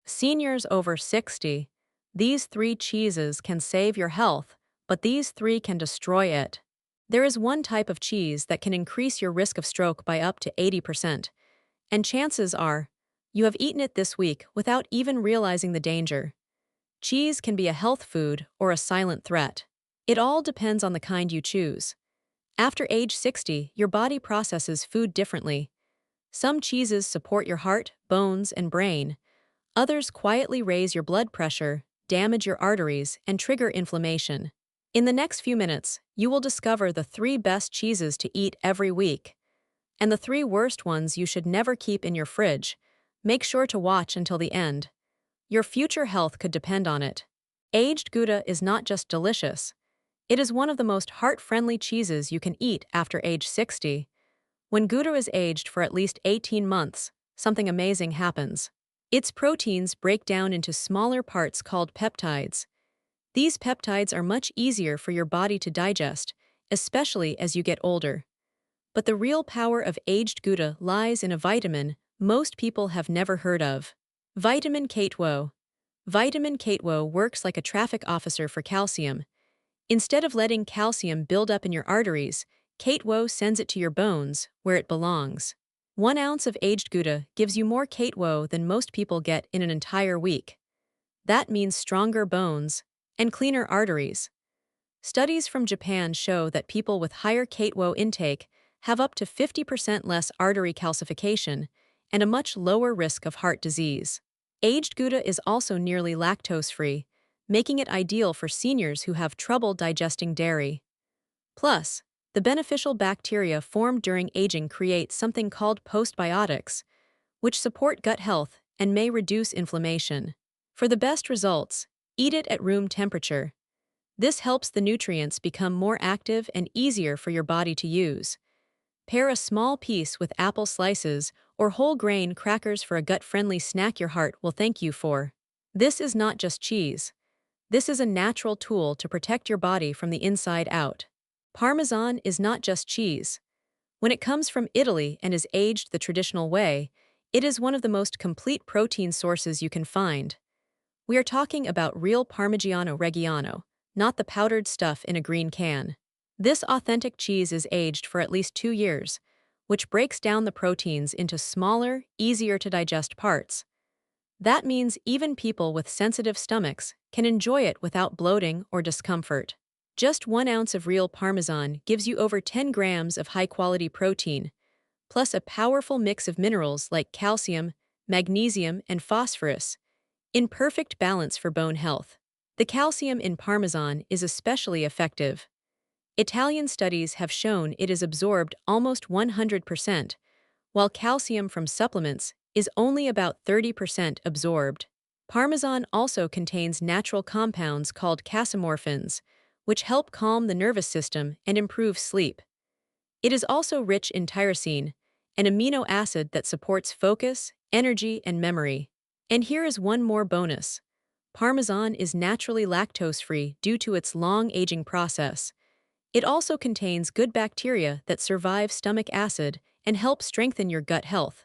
Seniors over 60, these three cheeses can save your health, but these three can destroy it. There is one type of cheese that can increase your risk of stroke by up to 80%, and chances are you have eaten it this week without even realizing the danger. Cheese can be a health food or a silent threat. It all depends on the kind you choose. After age 60, your body processes food differently. Some cheeses support your heart, bones, and brain. Others quietly raise your blood pressure, damage your arteries, and trigger inflammation. In the next few minutes, you will discover the three best cheeses to eat every week, and the three worst ones you should never keep in your fridge. Make sure to watch until the end. Your future health could depend on it. Aged Gouda is not just delicious. It is one of the most heart-friendly cheeses you can eat after age 60. When Gouda is aged for at least 18 months, something amazing happens. Its proteins break down into smaller parts called peptides. These peptides are much easier for your body to digest, especially as you get older. But the real power of aged Gouda lies in a vitamin most people have never heard of. Vitamin K2O. Vitamin K2O works like a traffic officer for calcium. Instead of letting calcium build up in your arteries, K2O sends it to your bones, where it belongs. 1 ounce of aged Gouda gives you more K2O than most people get in an entire week. That means stronger bones and cleaner arteries. Studies from Japan show that people with higher K2O intake have up to 50% less artery calcification and a much lower risk of heart disease. Aged Gouda is also nearly lactose-free, making it ideal for seniors who have trouble digesting dairy. Plus, the beneficial bacteria formed during aging create something called postbiotics, which support gut health and may reduce inflammation. For the best results, eat it at room temperature. This helps the nutrients become more active and easier for your body to use. Pair a small piece with apple slices or whole grain crackers for a gut-friendly snack your heart will thank you for. This is not just cheese. This is a natural tool to protect your body from the inside out. Parmesan is not just cheese. When it comes from Italy and is aged the traditional way, it is one of the most complete protein sources you can find. We are talking about real Parmigiano Reggiano, not the powdered stuff in a green can. This authentic cheese is aged for at least 2 years, which breaks down the proteins into smaller, easier-to-digest parts. That means even people with sensitive stomachs can enjoy it without bloating or discomfort. Just 1 ounce of real Parmesan gives you over 10 grams of high-quality protein, plus a powerful mix of minerals like calcium, magnesium, and phosphorus, in perfect balance for bone health. The calcium in Parmesan is especially effective. Italian studies have shown it is absorbed almost 100%, while calcium from supplements is only about 30% absorbed. Parmesan also contains natural compounds called casomorphins, which help calm the nervous system and improve sleep. It is also rich in tyrosine, an amino acid that supports focus, energy, and memory. And here is one more bonus. Parmesan is naturally lactose-free due to its long aging process. It also contains good bacteria that survive stomach acid and help strengthen your gut health.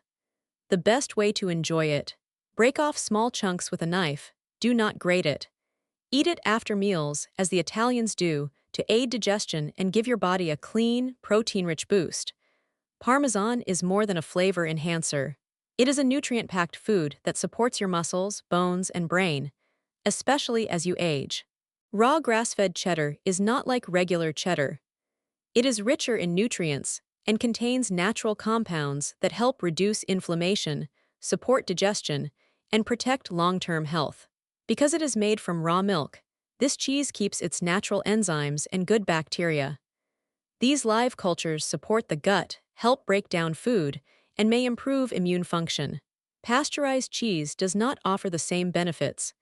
The best way to enjoy it: break off small chunks with a knife, do not grate it. Eat it after meals, as the Italians do, to aid digestion and give your body a clean, protein-rich boost. Parmesan is more than a flavor enhancer. It is a nutrient-packed food that supports your muscles, bones, and brain, especially as you age. Raw grass-fed cheddar is not like regular cheddar. It is richer in nutrients and contains natural compounds that help reduce inflammation, support digestion, and protect long-term health. Because it is made from raw milk, this cheese keeps its natural enzymes and good bacteria. These live cultures support the gut, help break down food, and may improve immune function. Pasteurized cheese does not offer the same benefits.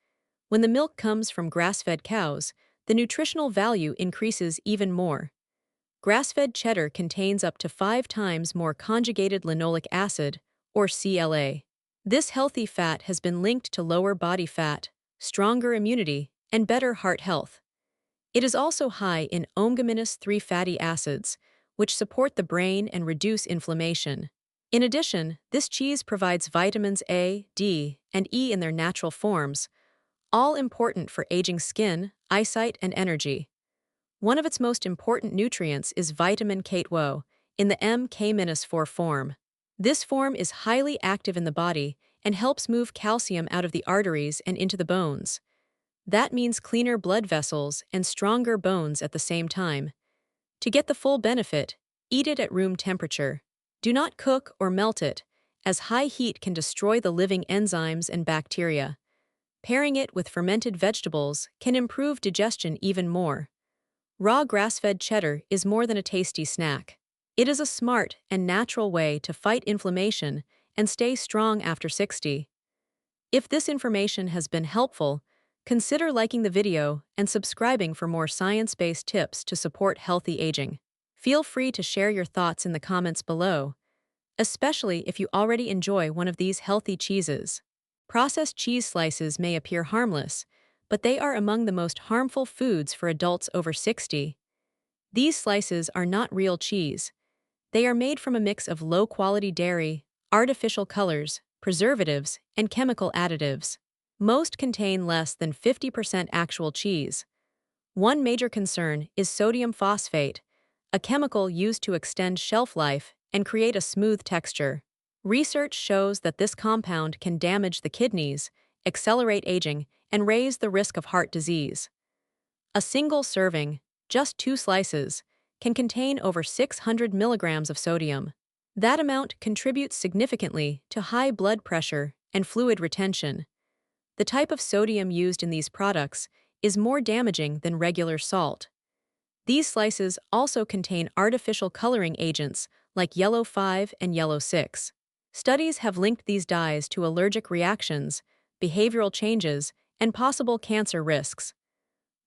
When the milk comes from grass-fed cows, the nutritional value increases even more. Grass-fed cheddar contains up to 5 times more conjugated linoleic acid, or CLA. This healthy fat has been linked to lower body fat, stronger immunity, and better heart health. It is also high in omega-3 fatty acids, which support the brain and reduce inflammation. In addition, this cheese provides vitamins A, D, and E in their natural forms, all important for aging skin, eyesight, and energy. One of its most important nutrients is vitamin K2, in the Mk-4 form. This form is highly active in the body and helps move calcium out of the arteries and into the bones. That means cleaner blood vessels and stronger bones at the same time. To get the full benefit, eat it at room temperature. Do not cook or melt it, as high heat can destroy the living enzymes and bacteria. Pairing it with fermented vegetables can improve digestion even more. Raw grass-fed cheddar is more than a tasty snack. It is a smart and natural way to fight inflammation and stay strong after 60. If this information has been helpful, consider liking the video and subscribing for more science-based tips to support healthy aging. Feel free to share your thoughts in the comments below, especially if you already enjoy one of these healthy cheeses. Processed cheese slices may appear harmless, but they are among the most harmful foods for adults over 60. These slices are not real cheese. They are made from a mix of low-quality dairy, artificial colors, preservatives, and chemical additives. Most contain less than 50% actual cheese. One major concern is sodium phosphate, a chemical used to extend shelf life and create a smooth texture. Research shows that this compound can damage the kidneys, accelerate aging, and raise the risk of heart disease. A single serving, just 2 slices, can contain over 600 milligrams of sodium. That amount contributes significantly to high blood pressure and fluid retention. The type of sodium used in these products is more damaging than regular salt. These slices also contain artificial coloring agents like yellow 5 and yellow 6. Studies have linked these dyes to allergic reactions, behavioral changes, and possible cancer risks.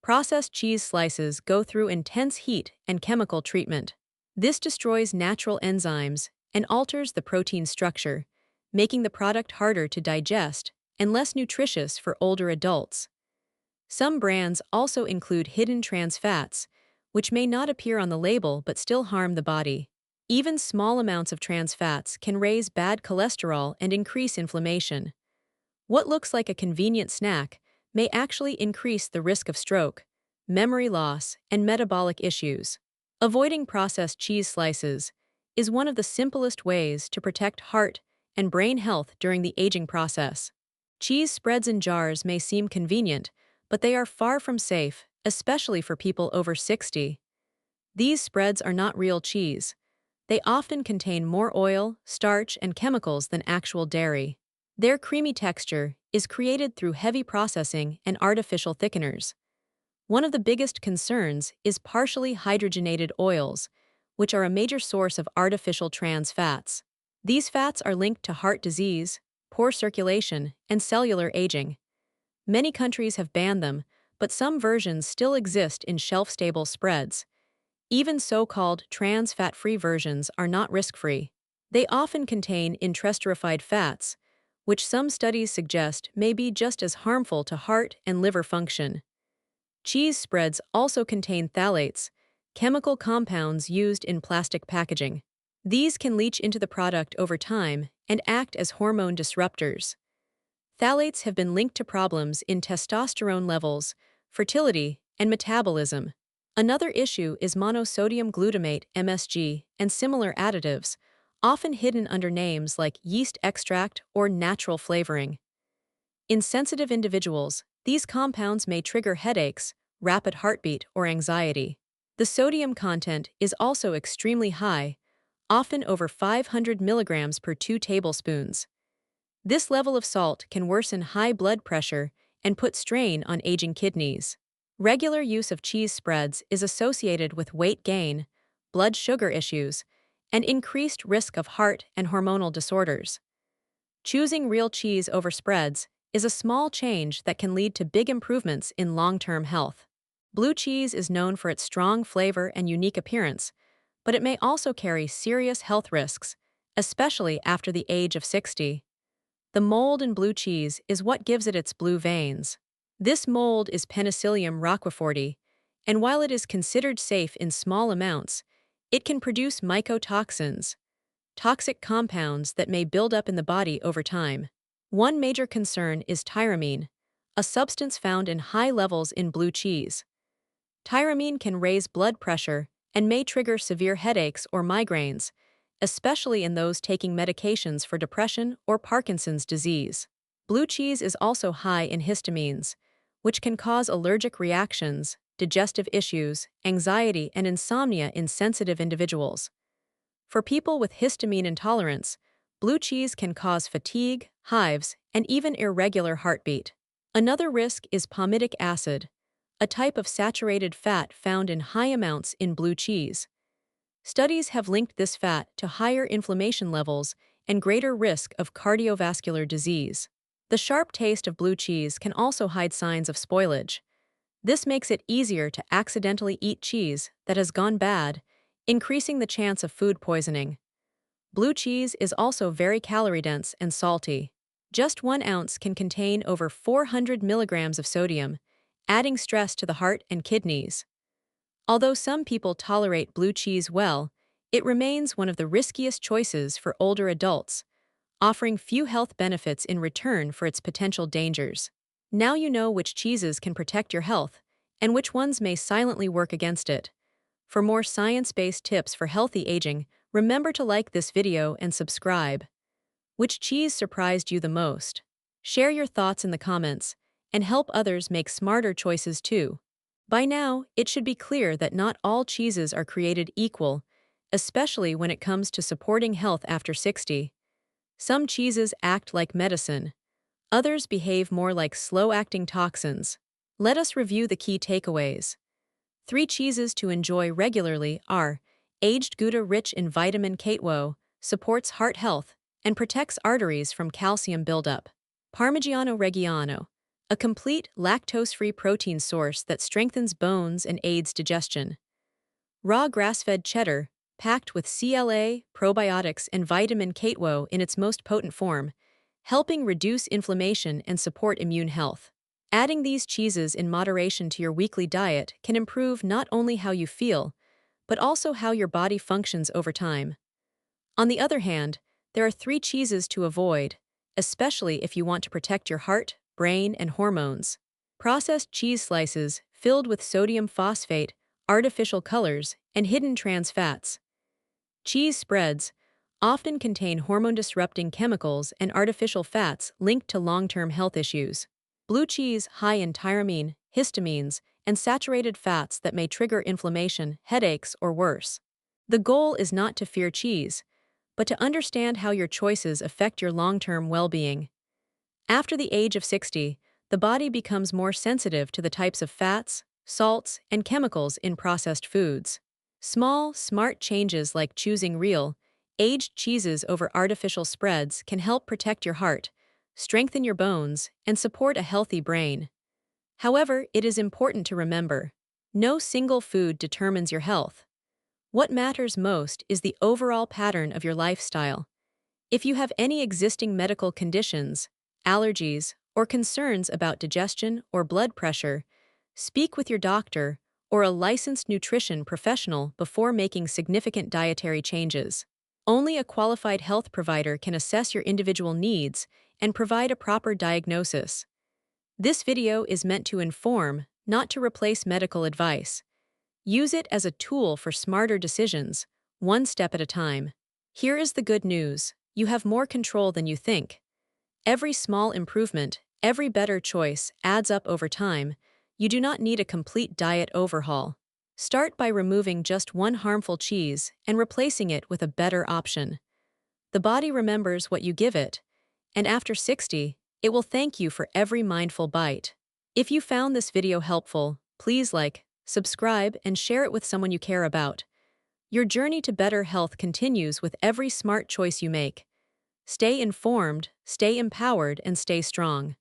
Processed cheese slices go through intense heat and chemical treatment. This destroys natural enzymes and alters the protein structure, making the product harder to digest and less nutritious for older adults. Some brands also include hidden trans fats, which may not appear on the label but still harm the body. Even small amounts of trans fats can raise bad cholesterol and increase inflammation. What looks like a convenient snack may actually increase the risk of stroke, memory loss, and metabolic issues. Avoiding processed cheese slices is one of the simplest ways to protect heart and brain health during the aging process. Cheese spreads in jars may seem convenient, but they are far from safe, especially for people over 60. These spreads are not real cheese. They often contain more oil, starch, and chemicals than actual dairy. Their creamy texture is created through heavy processing and artificial thickeners. One of the biggest concerns is partially hydrogenated oils, which are a major source of artificial trans fats. These fats are linked to heart disease, poor circulation, and cellular aging. Many countries have banned them, but some versions still exist in shelf-stable spreads. Even so-called trans fat-free versions are not risk-free. They often contain intraesterified fats, which some studies suggest may be just as harmful to heart and liver function. Cheese spreads also contain phthalates, chemical compounds used in plastic packaging. These can leach into the product over time and act as hormone disruptors. Phthalates have been linked to problems in testosterone levels, fertility, and metabolism. Another issue is monosodium glutamate (MSG) and similar additives, often hidden under names like yeast extract or natural flavoring. In sensitive individuals, these compounds may trigger headaches, rapid heartbeat, or anxiety. The sodium content is also extremely high, often over 500 milligrams per 2 tablespoons. This level of salt can worsen high blood pressure and put strain on aging kidneys. Regular use of cheese spreads is associated with weight gain, blood sugar issues, and increased risk of heart and hormonal disorders. Choosing real cheese over spreads is a small change that can lead to big improvements in long-term health. Blue cheese is known for its strong flavor and unique appearance, but it may also carry serious health risks, especially after the age of 60. The mold in blue cheese is what gives it its blue veins. This mold is Penicillium roqueforti, and while it is considered safe in small amounts, it can produce mycotoxins. toxic compounds that may build up in the body over time. One major concern is tyramine, a substance found in high levels in blue cheese. Tyramine can raise blood pressure and may trigger severe headaches or migraines, especially in those taking medications for depression or Parkinson's disease. Blue cheese is also high in histamines, which can cause allergic reactions, digestive issues, anxiety, and insomnia in sensitive individuals. For people with histamine intolerance, blue cheese can cause fatigue, hives, and even irregular heartbeat. Another risk is palmitic acid, a type of saturated fat found in high amounts in blue cheese. Studies have linked this fat to higher inflammation levels and greater risk of cardiovascular disease. The sharp taste of blue cheese can also hide signs of spoilage. This makes it easier to accidentally eat cheese that has gone bad, increasing the chance of food poisoning. Blue cheese is also very calorie-dense and salty. Just 1 ounce can contain over 400 milligrams of sodium, adding stress to the heart and kidneys. Although some people tolerate blue cheese well, it remains one of the riskiest choices for older adults, offering few health benefits in return for its potential dangers. Now you know which cheeses can protect your health and which ones may silently work against it. For more science-based tips for healthy aging, remember to like this video and subscribe. Which cheese surprised you the most? Share your thoughts in the comments and help others make smarter choices too. By now, it should be clear that not all cheeses are created equal, especially when it comes to supporting health after 60. Some cheeses act like medicine. Others behave more like slow-acting toxins. Let us review the key takeaways. 3 cheeses to enjoy regularly are aged Gouda rich in vitamin K2, supports heart health, and protects arteries from calcium buildup. Parmigiano Reggiano, a complete lactose-free protein source that strengthens bones and aids digestion. Raw grass-fed cheddar, packed with CLA, probiotics, and vitamin K2 in its most potent form, helping reduce inflammation and support immune health. Adding these cheeses in moderation to your weekly diet can improve not only how you feel, but also how your body functions over time. On the other hand, there are 3 cheeses to avoid, especially if you want to protect your heart, brain, and hormones. Processed cheese slices filled with sodium phosphate, artificial colors, and hidden trans fats. Cheese spreads often contain hormone-disrupting chemicals and artificial fats linked to long-term health issues. Blue cheese high in tyramine, histamines, and saturated fats that may trigger inflammation, headaches, or worse. The goal is not to fear cheese, but to understand how your choices affect your long-term well-being. After the age of 60, the body becomes more sensitive to the types of fats, salts, and chemicals in processed foods. Small, smart changes like choosing real, aged cheeses over artificial spreads can help protect your heart, strengthen your bones, and support a healthy brain. However, it is important to remember, no single food determines your health. What matters most is the overall pattern of your lifestyle. If you have any existing medical conditions, allergies, or concerns about digestion or blood pressure, speak with your doctor or a licensed nutrition professional before making significant dietary changes. Only a qualified health provider can assess your individual needs and provide a proper diagnosis. This video is meant to inform, not to replace medical advice. Use it as a tool for smarter decisions, one step at a time. Here is the good news: you have more control than you think. Every small improvement, every better choice adds up over time. You do not need a complete diet overhaul. Start by removing just 1 harmful cheese and replacing it with a better option. The body remembers what you give it, and after 60, it will thank you for every mindful bite. If you found this video helpful, please like, subscribe, and share it with someone you care about. Your journey to better health continues with every smart choice you make. Stay informed, stay empowered, and stay strong.